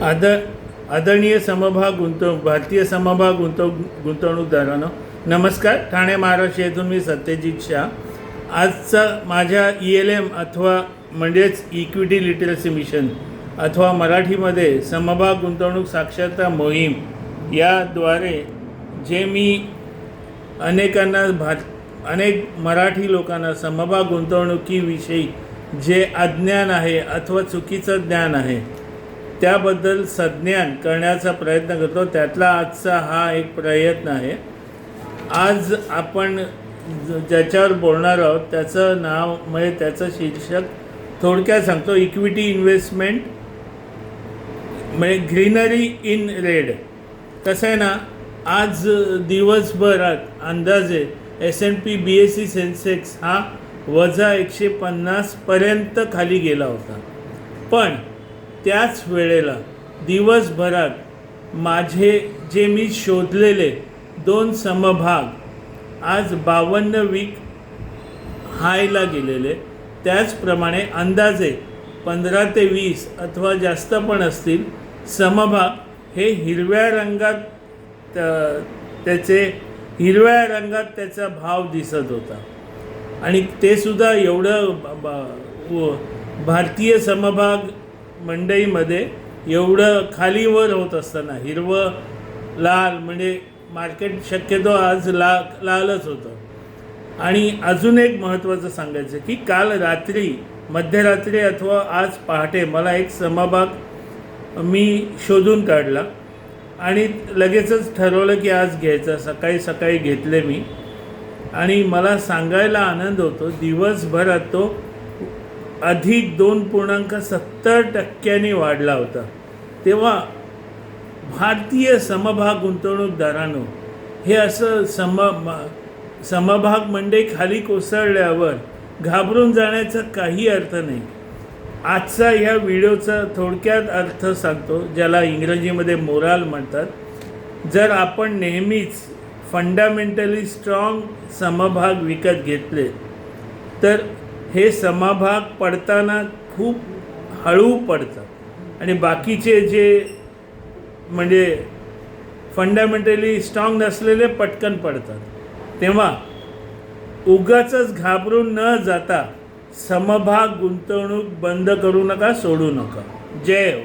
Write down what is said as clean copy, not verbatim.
आदरणीय भारतीय समभाग गुंतवणूकदारांनो नमस्कार. ठाणे महाराष्ट्र येथून मी सत्यजित शाह. आजचा माझ्या ELM अथवा म्हणजेच इक्विटी लिटरसी मिशन अथवा मराठीमध्ये समभाग गुंतवणूक साक्षरता मोहीम याद्वारे जे मी अनेक मराठी लोकांना समभाग गुंतवणुकीविषयी जे अज्ञान आहे अथवा चुकीचं ज्ञान आहे त्याबद्दल सज्ञान करण्याचा प्रयत्न करतो. त्यातला आजचा हा एक प्रयत्न आहे. आज आपण ज्याच्यावर बोलणार आहोत त्याचं नाव म्हणजे त्याचं शीर्षक थोडक्यात सांगतो. इक्विटी इन्व्हेस्टमेंट म्हणजे ग्रीनरी इन रेड. कसं आहे ना, आज दिवसभरात अंदाजे S&P BSE सेन्सेक्स हा -150 पर्यंत खाली गेला होता. पण त्याच वेळेला दिवसभरात माझे जे मी शोधलेले 2 समभाग आज 52 वीक हायला गेलेले. त्याचप्रमाणे अंदाजे 15 ते 20 अथवा जास्त पण असतील समभाग हे हिरव्या रंगात त्याचा भाव दिसत होता. आणि ते सुद्धा एवढं भारतीय समभाग मंडईमध्ये एवढं खालीवर होत असताना हिरवं लाल म्हणजे मार्केट शक्यतो आज लालच होतं. आणि अजून एक महत्त्वाचं सांगायचं की काल रात्री मध्यरात्री अथवा आज पहाटे मला एक समभाग मी शोधून काढला आणि लगेचच ठरवलं की आज घ्यायचं. सकाळी घेतले मी आणि मला सांगायला आनंद होतो दिवसभरात तो अधिक 2.70% वाढला होता. तेव्हा भारतीय समभाग गुंतवणूकदारांनो, हे असं समभाग मंडई खाली कोसळल्यावर घाबरून जाण्याचा काही अर्थ नाही. आजचा ह्या व्हिडिओचा थोडक्यात अर्थ सांगतो, ज्याला इंग्रजीमध्ये मोराल म्हणतात. जर आपण नेहमीच फंडामेंटली स्ट्रॉंग समभाग विकत घेतले तर हे समभाग पडताना खूप हळू पडतात आणि बाकीचे जे म्हणजे फंडामेंटली स्ट्रॉंग नसलेले पटकन पडतात. तेव्हा उगाचच घाबरून न जाता समभाग गुंतवणूक बंद करू नका, सोडू नका. जय हो.